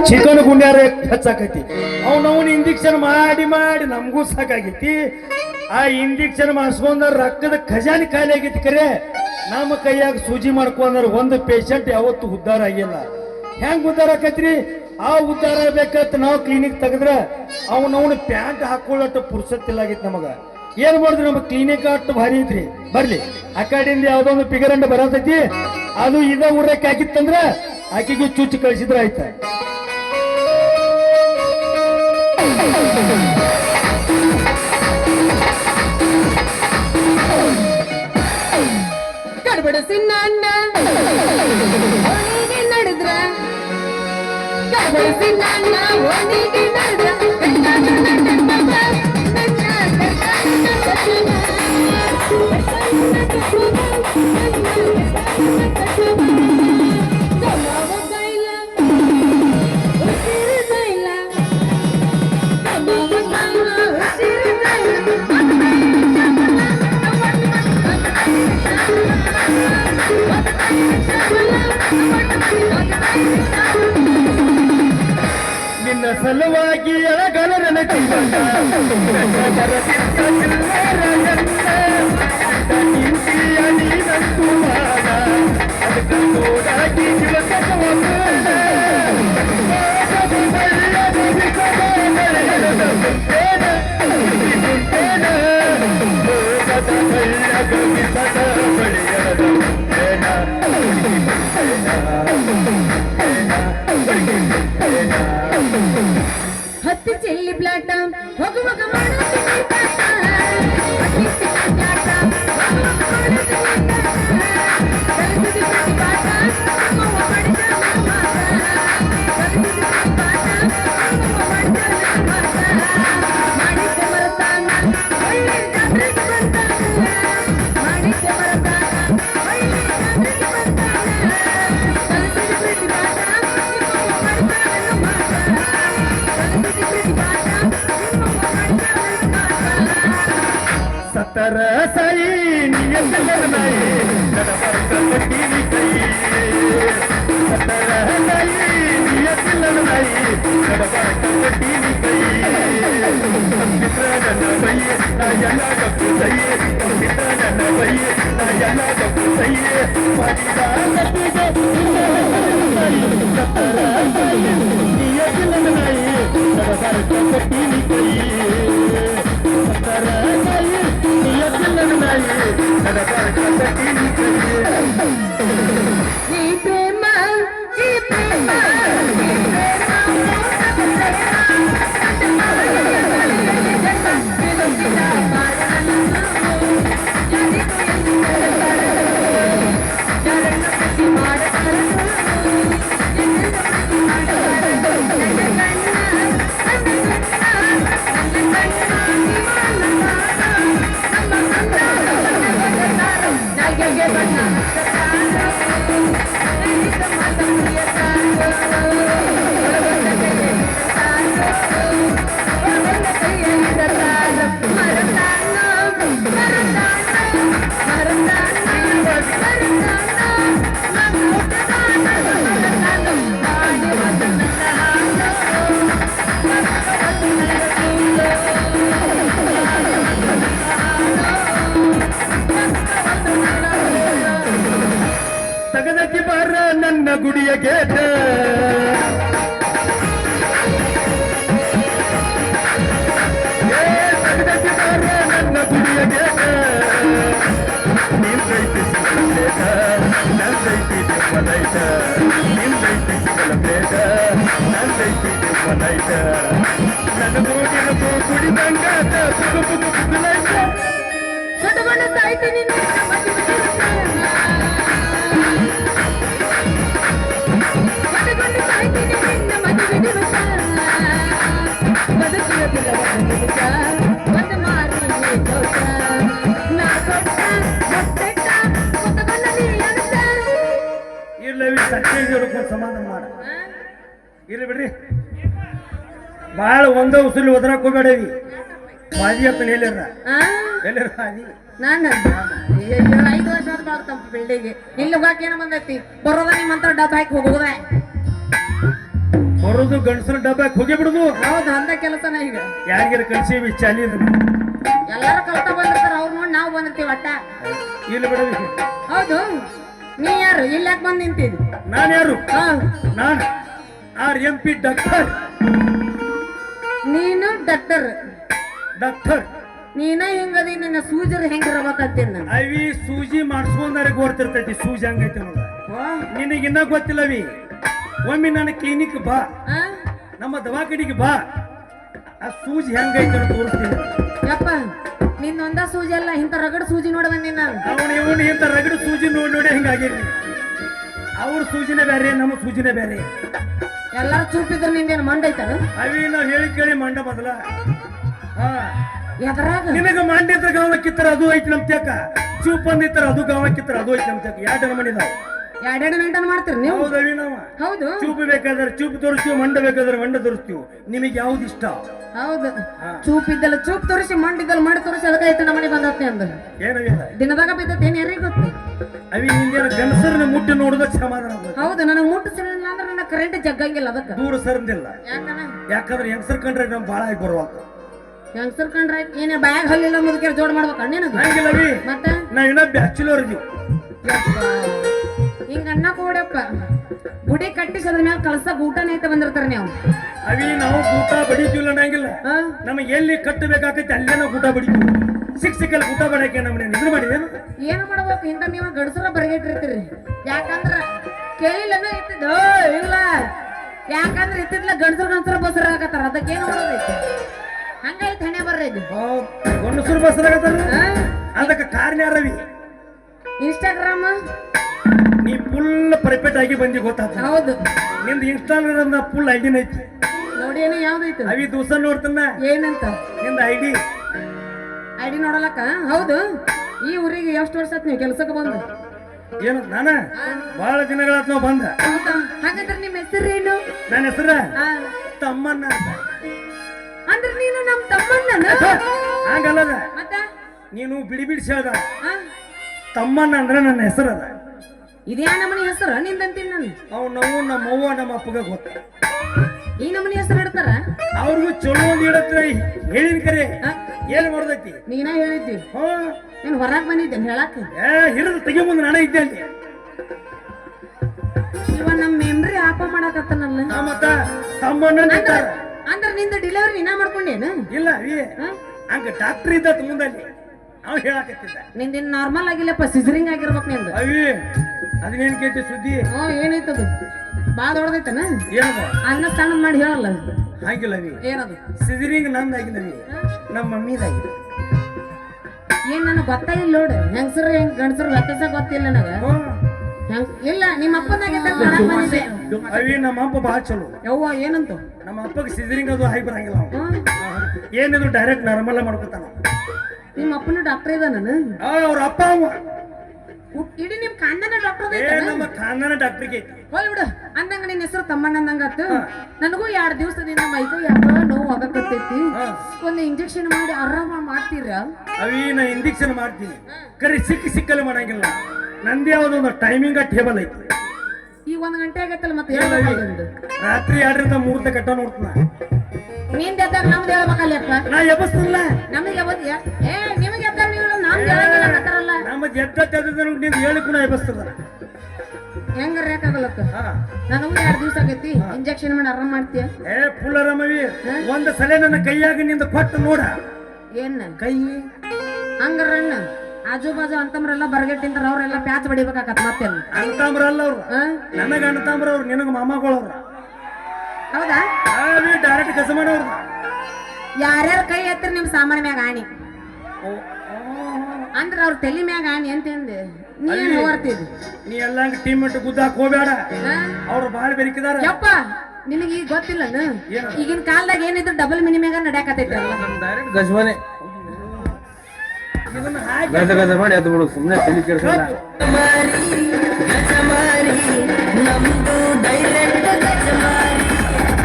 Chicken ಗುಂಡ್ಯಾರ ಹೆಚ್ಚಾಕೈತಿ ಅವನವನ್ injection ಮಾಡಿ ಮಾಡಿ ನಮಗೂ ಸಾಕಾಗೈತಿ. ಆ ಇಂಜೆಕ್ಷನ್ ಮಾಡಿಸ್ಕೊಂಡ್ರ ರಕ್ತದ ಖಜಾನಿ ಖಾಲಿ ಆಗೈತಿ. ಕರೆ ನಮ್ಮ ಕೈಯಾಗ ಸೂಜಿ ಮಾಡ್ಕೊಂಡ್ರ ಒಂದು ಪೇಷಂಟ್ ಯಾವತ್ತು ಉದ್ಧಾರ ಆಗಿಲ್ಲ. ಹೆಂಗ್ ಉದ್ಧಾರ ಆಕೈತ್ರಿ? ಆ ಉದ್ಧಾರ ಬೇಕಂತ ನಾವು ಕ್ಲಿನಿಕ್ ತೆಗದ್ರ ಅವನವನು ಪ್ಯಾಂಟ್ ಹಾಕೊಳ್ಳೋಟ್ಟು ಪುರ್ಸತ್ತಿಲ್ಲಾಗಿತ್ತು ನಮಗ. ಏನ್ ಮಾಡಿದ್ರಿ? ನಮ್ಮ ಕ್ಲಿನಿಕ್ ಅಷ್ಟು ಭಾರಿ ಐತ್ರಿ. ಬರ್ಲಿ ಆ ಕಡೆಯಿಂದ ಯಾವ್ದೋ ಒಂದು ಪಿಗರಂಡ ಬರತೈತಿ, ಅದು ಇದ ಊರಕ್ಕೆ ಹಾಕಿತ್ತಂದ್ರ ಆಕೆಗೆ ಚುಚ್ಚಿ ಕಳಿಸಿದ್ರ ಆಯ್ತ. ಕಡ್ಬಡಿಸಿ ನನ್ನ ನಡೆದ್ರ ಕಡ್ಬಡಿಸಿ ನನ್ನ ಒಣಿಗೆ ನಡೆದ್ರ ನಿನ್ನ ಸಲುವಾಗಿ ಅಳಗಲರನ ಜೀವನ ಅದಕ್ಕೆ ಹತ್ತಿ ಚೆಲ್ಲಿ ಪ್ಲಾಟ ಹೋಗುವಾಗ ಸತ್ತರ ಸಾಯಿ ನಿಯಂತ್ರಣ ನಾಯಿ ಕಟ್ಟಿ ಕೈ ಸತ್ತರ ಸಾಯಿ ನಿಯಂತ್ರಣ ನಾಯಿ ಕಟ್ಟಿ ಕೈ ಮಿತ್ರನ ಬಯ್ಯೆ ಎಲ್ಲ ಕಪ್ಪು ಸಯ್ಯೆ ಮಿತ್ರನ ಬಯ್ಯೆ ಎಲ್ಲ ಕಪ್ಪು ಸಯ್ಯೆ ಮಾಡಿದ ಸತ್ತರ ಸಾಯಿ ನಿಯಂತ್ರಣ ನಾಯಿ ಕಟ್ಟಿ ಕೈ ಸತ್ತರ ಸಾಯಿ ಈ ಪ್ರೇಮ ಈ ಪ್ರೇಮ ತಗದಕ್ಕೆ ಬಾರ ನನ್ನ ಗುಡಿಯ ಗೇಟ ತಗದಕ್ಕೆ ಬಾರ ನನ್ನ ಗುಡಿಯ ಗೇಟ ನಿಂದೈತಿ ಸಿಗಲ ಬೇಟ ನಂದೈತಿ ದಿಮ್ಮನೈಟ ನಿಂದೈತಿ ಸಿಗಲ ಬೇಟ ನಂದೈತಿ ದಿಮ್ಮನೈಟ ನನ್ನ ಗೋಡಿನ ಕುಡಿದಂಗಾತ ಪುಗು ಪುಗು ಪುಗುಲೈಟ ಸಟಗೊಂಡ ಸಾಯ್ತೀನಿ ಸಮಾಧಾನ ಮಾಡ ಇರ್ಲಿ ಬಿಡ್ರಿ. ಬಾಳ ಒಂದ ಉಸುಲಿ ಒದರಾಕ್ ಹೋಗ್ಬೇಡವಿ. ಬಾಜಿ ಅಂತ ಎಲ್ಲಾರ ಎಲ್ಲಾರ ಬಾಜಿ ನಾನು 5 ವರ್ಷ ಬರ್ತಾವ ಬಿಲ್ಡಿಗೆ ಇಲ್ಲಿ ಹೋಗಕ್ಕೆ ಏನೋ ಬಂದೈತಿ ಬರೋದ ನಿಮ್ಮಂತ ಡಬ್ಬ ಹಾಕಿ ಹೋಗೋದ ಬರೋದು ಗಂಡಸರ ಡಬ್ಬಕ್ಕೆ ಹೋಗಿ ಬಿಡುದು. ಹೌದು ಅಂದ ಕೆಲಸನ ಈಗ ಯಾರಿಗಾರ ಕಳ್ಸೀವಿ ಚಾಲಿ ಎಲ್ಲಾರು ಕಲ್ತ ಬಂದಿರ್ತಾರ ಅವ್ರು ನೋಡಿ ನಾವು ಬಂದಿರ್ತೀವಿ ಒಟ್ಟ. ಇಲ್ಲಿ ಬಿಡವಿ. ಹೌದು ನೀ ಯಾರು ಇಲ್ಲಿ ಯಾಕೆ ಬಂದ್ ನಿಂತಿದ್? ನಾನು ಯಾರು? ಹಾ ನಾನು RMP ಡಾಕ್ಟರ್. ನೀನು ಡಾಕ್ಟರ್. ಡಾಕ್ಟರ್ ನೀನ ಹಿಂಗದಿ ನಿನ್ನ ಸೂಜರ್ ಹೆಂಗಿರ್ಬೇಕಂತೀನಿ ನಾನು. ಅವಿ ಸೂಜಿ ಮಾಡಿಸ್ಕೊಂಡಾರೆ ಗೊತ್ತಿರ್ತೈತಿ ಸೂಜಿ ಹಂಗೈತೆ ನೋಡ. ನಿನಗಿನ್ನ ಗೊತ್ತಿಲ್ಲವಿ. ಒಮ್ಮೆ ನನ್ನ ಕ್ಲಿನಿಕ್ ಬಾ, ನಮ್ಮ ದವಾಖಾನಿಗೆ ಬಾ, ಆ ಸೂಜಿ ಹೆಂಗೈತೆ ಅಂತ ತೋರಿಸ್ತೀನಿ. ಯಪ್ಪ ನಿನ್ನೊಂದ ಸೂಜಿ ಅಲ್ಲ ಇಂಥ ರಗಡ್ ಸೂಜಿ ನೋಡಿ ಬಂದಿನಿ ನಾನು. ಅವನು ಇವನು ಇಂಥ ರಗಡು ಸೂಜಿ ನೋಡಿ ಹಿಂಗಾಗಿರ್ಲಿ. ಅವ್ರ ಸೂಜಿನೇ ಬೇರೆ, ನಮ್ಮ ಸೂಜಿನೇ ಬೇರೆ. ಎಲ್ಲಾರು ಚೂಪಿದ್ರೆ ನಿಂದೇನು ಮಂಡೈತ? ಅವಿ ನಾವ್ ಹೇಳಿ ಕೇಳಿ ಮಂಡ ಮೊದಲ. ಹಾ ಎದ್ರಾಗ ನಿನಗ ಮಂಡಿದ್ರ ಗಾವ ಕಿತ್ತರ ಅದು ಐತಿ ನಮ್ ತ್ಯಾಕ, ಚೂಪ್ ಬಂದಿತ್ತರ ಅದು ಗಾವ ಕಿತ್ತರ ಅದು ಐತಿ ನಮ್ ತ್ಯಾಕ. ಎರಡು ಮನಿ ನಾವು ಎರಡೆರಡು ಮೇಂಟೈನ್ ಮಾಡ್ತೀರಿ ನೀವು? ಹೌದವಿ. ನಾವು ಹೌದು ಚೂಪ್ ಬೇಕಾದ್ರೆ ಚೂಪ್ ತೋರಿಸ್ತೀವಿ, ಮಂಡ ಬೇಕಾದ್ರೆ ಮಂಡ ತೋರಿಸ್ತೀವಿ. ನಿಮಗೆ ಯಾವ್ದು ಇಷ್ಟ? ಹೌದು ಚೂಪ್ ಇದ್ದಲ್ಲ ಚೂಪ್ ತೋರಿಸಿ, ಮಂಡಿದ್ದಲ್ಲ ಮಂಡಿ ತೋರಿಸಿ, ಅದಕ್ಕೆ ನಮ್ಮ ಮನೆ ಬಂದತ್ತೆ ಅಂದ. ಏನವಿಲ್ಲ ದಿನದಾಗ ಬಿದ್ದತ್ತೆ ಏನ್ ಯಾರಿಗೆ ಗೊತ್ತು? ಅವಿ ನಿಂದೇನ ಗಂಡಸರನ್ನ ಮುಟ್ಟಿ ನೋಡಿದಾಗ ಸಮಾಧಾನ ಆಗೋದು. ಹೌದು ನನಗೆ ಮುಟ್ಟಿಸಿಲ್ಲ ಅಂದ್ರೆ ನನ್ನ ಕರೆಂಟ್ ಜಗ್ಗಂಗಿಲ್ಲ ಅದಕ್ಕೆ. ದೂರ ಸರಂದಿಲ್ಲ. ಯಾಕನ? ಯಾಕಂದ್ರೆ ಹೆಂಗಸರ್ ಕಂಡ್ರೆ ನಮ್ ಬಾಳ ಆಗಿ ಬರುವಾಗ ಹೆಂಗಸರ್ ಕಂಡ್ರ ಏನೇ ಬ್ಯಾಗ್ ಹಲ್ಲಿಲ್ಲ ಮುದುಕಿಯರ್ ಜೋಡ್ ಮಾಡ್ಬೇಕ ಅಣ್ಣೇನದು? ಹಂಗಿಲ್ಲವಿ. ಮತ್ತೆ ನಾವ್ ಇನ್ನ ಬ್ಯಾಚುಲರ್ ಇದೀವಿ. ಹಿಂಗ ಅಣ್ಣ ಕೂಡಪ್ಪ ಗುಡಿ ಕಟ್ಟಿಸಿ ಅದ್ರ ಮ್ಯಾಲ ಕಳ್ಸಕ್ ಊಟನೇ ಐತೆ ಬಂದಿರ್ತಾರ ನೀವು. ಅವಿ ನಾವು ಊಟ ಬಡಿತೀವಿಲ್ಲ ಅನ್ನಂಗಿಲ್ಲ. ನಮಗೆ ಎಲ್ಲಿ ಕಟ್ಟಬೇಕಾಗತ್ತೆ ಅಲ್ಲೇ ನಾವು ಊಟ ಬಡಿತೀವಿ. ಸಿಕ್ಕಲ್ಲಿ ಊಟ ಬಡಕ್ಕೆ ನಮ್ಮನೆ ನಿದ್ರೆ ಮಾಡಿದೇನು? ಏನು ಮಾಡ್ಬೇಕು ಇಂತ ನೀವು ಗಡಸರ ಬರಗಿಟ್ಟಿರ್ತೀರಿ. ಯಾಕಂದ್ರ ಕೇಳಿಲ್ಲನ ಇತ್ತಿದ್ದು ಇಲ್ಲ, ಯಾಕಂದ್ರ ಇತ್ತಿದ್ಲ ಗಂಡಸರ ಬಸರ ಆಗತ್ತಾರ, ಅದಕ್ಕೇನು ಮಾಡೋದೈತಿ? ಹಂಗೈತಿ ಹಣೆ ಬರ್ರಿ ಇದು. ಗಂಡಸರು ಬಸರಾಗತ್ತಾರ, ಅದಕ್ಕೆ ಕಾರಣ ಯಾರವಿ? ಇನ್ಸ್ಟಾಗ್ರಾಮ್ ನೀ ಫುಲ್ ಪರ್ಫೆಕ್ಟ್ ಆಗಿ ಬಂದಿ ಗೊತ್ತಾಗ್ತ. ಹೌದು ನಿಂದ ಇನ್ಸ್ಟಾಗ್ರಾಮ್ ಫುಲ್ ಐಡಿನ ಐತಿ ನೋಡಿ. ಏನೋ ಯಾವ್ದೈತಿ ಅವಿ ದಿವಸ ನೋಡ್ತಾನ. ಏನಂತ? ನಿಂದ ಐಡಿ ನೋಡಲಕ್ಕ. ಹೌದು ಈ ಊರಿಗೆ ಎಷ್ಟು ವರ್ಷ ಆತ್ ನೀವು ಕೆಲ್ಸಕ್ಕೆ ಬಂದು? ಏನು ನಾನ ಬಹಳ ದಿನಗಳಾತ್ ನಾವ್ ಬಂದ. ಹಾಗಾದ್ರೆ ನಿಮ್ಮ ಹೆಸರೇನು? ನನ್ನ ಹೆಸರ ತಮ್ಮಣ್ಣ ಅಂತ. ಅಂದ್ರೆ ನೀನು ನಮ್ ತಮ್ಮಣ್ಣ? ಹಂಗಲ್ಲದ, ಮತ್ತ ನೀನು ಬಿಡಿ ಬಿಡಿಸಿ ಹೇಳ್ದ. ತಮ್ಮಣ್ಣ ಅಂದ್ರೆ ನನ್ನ ಹೆಸರದ. ಇದ್ಯಾ ನಮ್ಮನಿ ಹೆಸರು ನಿಂದಂತೀನಿ ನಾನು. ನಾವು ನಮ್ಮ ಅವ್ವ ನಮ್ಮ ಅಪ್ಪಗ ಗೊತ್ತ. ಈ ನಮ್ಮನಿ ಹೆಸರು ಇಡ್ತಾರ? ಅವ್ರಿಗೂ ಚಲೋ ಒಂದ್ ಇಡತ್ರ ಹೇಳಿನ ಕರೆ ಏನ್ ಮಾಡ್ದೈತಿ? ನೀನ ಹೇಳಿದ್ದಿ. ನೀನ್ ಹೊರಗ್ ಬಂದಿದ್ದೇನೆ ಹೇಳಕ್. ಹಿರಿದು ತೆಗಿ ಮುಂದೆ ನಾನೇ ಇದ್ದೆ ಅಲ್ಲಿ. ಇವ ನಮ್ ಮೆಮ್ರಿ ಆಪ ಮಾಡಕತ್ತನಲ್ಲ. ಮತ್ತ ತಮ್ಮಣ್ಣ ಅಂದ್ರೆ ನಿಂದ ಡೆಲಿವರಿ ನೀನ ಮಾಡ್ಕೊಂಡೇನು? ಇಲ್ಲ ಹಂಗ ಡಾಕ್ಟರ್ ಇದ್ದ ಮುಂದಲ್ಲಿ ಅವ್ ಹೇಳಕತ್ತಿದ್ದ. ನಿಂದಿನ ನಾರ್ಮಲ್ ಆಗಿಲ್ಲಪ್ಪ, ಸಿಜರಿಂಗ್ ಆಗಿರ್ಬೇಕು ನಿಂದು. ಅವಿ ಅದನ್ನೇನ್ ಕೇಳ್ತಿ ಸುದ್ದಿ? ಏನೈತದು? ಬಾ ದೊಡ್ಡದೈತನ? ಏನದ? ಅನ್ನ ಸಣ್ಣ ಮಾಡಿ ಹೇಳಲ್ಲ. ಹಾಗಿಲ್ಲ ಅವಿ. ಏನದು? ಸಿಜರಿಂಗ್ ನಂದಾಗಿಲ್ಲವಿ, ನಮ್ಮ ಮಮ್ಮಿದಾಗಿದೆ. ಏನ್ ನನಗೆ ಗೊತ್ತಾಗಿಲ್ಲ ನೋಡು. ಹೆಂಗಸರು ಹೆಂಗ್ ಗಂಡಸರು ವ್ಯತ್ಯಾಸ ಗೊತ್ತಿಲ್ಲ ನನಗ. ಇಲ್ಲ ನಿಮ್ಮ ಅಪ್ಪನಾಗಿದ್ದ ಅವಿ ನಮ್ಮ ಅಪ್ಪ ಬಾಳ ಚಲೋ. ಯವ್ವ ಏನಂತ? ನಮ್ಮ ಅಪ್ಪಗೆ ಸಿಜರಿಂಗ್ ಅದು ಹಾಕಿ ಬರಂಗಿಲ್ಲ. ಏನಿದ್ರು ಡೈರೆಕ್ಟ್ ನಾರ್ಮಲ್ ಮಾಡ್ಕೊತಾನ. ನಿಮ್ಮ ಅಪ್ಪನ ಡಾಕ್ಟರ್ ಇದ ನಾನು? ಅವ್ರ ಅಪ್ಪ ಅವ ಇಡೀ ನಿಮ್ ಕಾಂದನ ಡಾಕ್ಟರ್. ನಮ್ಮ ಕಾಂದನ ಡಾಕ್ಟರ್ಗೆ ಹೋಲ್ ಬಿಡು. ಅಂದಂಗ ನಿನ್ನ ಹೆಸರು ತಮ್ಮಣ್ಣ ಅಂದಂಗಾತು. ನನಗೂ 2 ದಿವಸದಿಂದ ಮೈಗೂ ಯಾಕ ನೋವು ಆಗಕತ್ತೈತಿ. ಒಂದು ಇಂಜೆಕ್ಷನ್ ಮಾಡಿ ಆರಾಮ ಮಾಡ್ತೀರಾ? ಅವಿ ನಾ ಇಂಜೆಕ್ಷನ್ ಮಾಡ್ತೀನಿ, ಕರೆ ಸಿಕ್ಕಲ್ಲಿ ಮಾಡಂಗಿಲ್ಲ. ನಂದೇ ಯಾವ್ದೊಂದು ಟೈಮಿಂಗ್ ಟೇಬಲ್ ಐತಿ. ಈಗ 1 ಗಂಟೆ ಆಗತ್ತಲ್ಲ ಮತ್ತೆ ರಾತ್ರಿ 2 ರಿಂದ 3 ತನಕ ಕಟ್ಟ ನೋಡ್ತಾನ. ನಿಂದ ಎದ್ದಾಗ ನಮ್ದು ಹೇಳ್ಬೇಕಲ್ಲಪ್ಪ. ನಾ ಎಬ್ಬಸ್ತಿಲ್ಲ. ನಮಗೆ ನಿಮಗೆ ಎದ್ದಾಗ ನೀವು ನಮ್ದು ಹೇಳಂಗಿಲ್ಲ. ನಮ್ಮ ನಿಂದು ಹೇಳಿ ಕೂಡ ಎಬ್ಬಸ್ತದ. ಹೆಂಗಾರ ಯಾಕಾಗಲಕ್ಕ? ನನಗೂ 2 ದಿವಸ ಆಗೈತಿ. ಇಂಜೆಕ್ಷನ್ ಮಾಡಿ ಆರಾಮ್ ಮಾಡ್ತೀಯ? ಫುಲ್ ಆರಾಮವಿ. ಒಂದ್ ಸಲ ನನ್ನ ಕೈಯಾಗ ನಿಂದ ಕೊಟ್ಟು ನೋಡ. ಏನ್ ಕೈ ಹಂಗಾರಣ್ಣ ಆಜು ಬಾಜು ಅಂತಮ್ರೆಲ್ಲ ಬರಗಟ್ಟಿಂತಾರ, ಅವ್ರೆಲ್ಲ ಪ್ಯಾಚ್ ಬಡಿಬೇಕಾಗತ್. ಮತ್ತೆ ಅಂತಂಬ್ರಲ್ಲ ಅವ್ರು, ನನಗ ಅಣ್ಣತಾಂಬ್ರ ಅವ್ರು, ನಿನಗ ಮಾಮಗಳವ್ರ. ಹೌದಾ? ಡೈರೆಕ್ಟ್ ಕೆಲಸ ಮಾಡೋರು. ಯಾರ್ಯಾರ ಕೈ ಎತ್ತಿರ ನಿಮ್ ಸಾಮಾನ್ಯ ಮ್ಯಾಗ ಆಣಿ ಅಂದ್ರ ಅವ್ರ ತಲೆ ಮ್ಯಾಗ ಆಣಿ ಅಂತಂದೆ. ನೀನ್ ಹೊರ್ತಿದ್ ನೀ ಎಲ್ಲ ಟೀಮ್ ಇಟ್ಟು ಗುದ್ದಾಕ್ ಹೋಗ್ಬೇಡ. ಅವ್ರು ಬಾಳ ಬೆರಿಕಿದಾರ. ಯಪ್ಪ ನಿನಗೆ ಈಗ ಗೊತ್ತಿಲ್ಲ ಈಗಿನ ಕಾಲದಾಗ ಏನಿದ್ರು ಡಬಲ್ ಮಿನಿ ಮ್ಯಾಗ ನಡ್ಯಾಕತೈತಿ. ಡೈರೆಕ್ಟ್ ಗಜವಾನೆ ಗಜ ಮಾಡಿ ಅದು ಬಿಡು, ಸುಮ್ಮನೆ ತಲೆ ಕೆಡಿಸಲ್ಲ.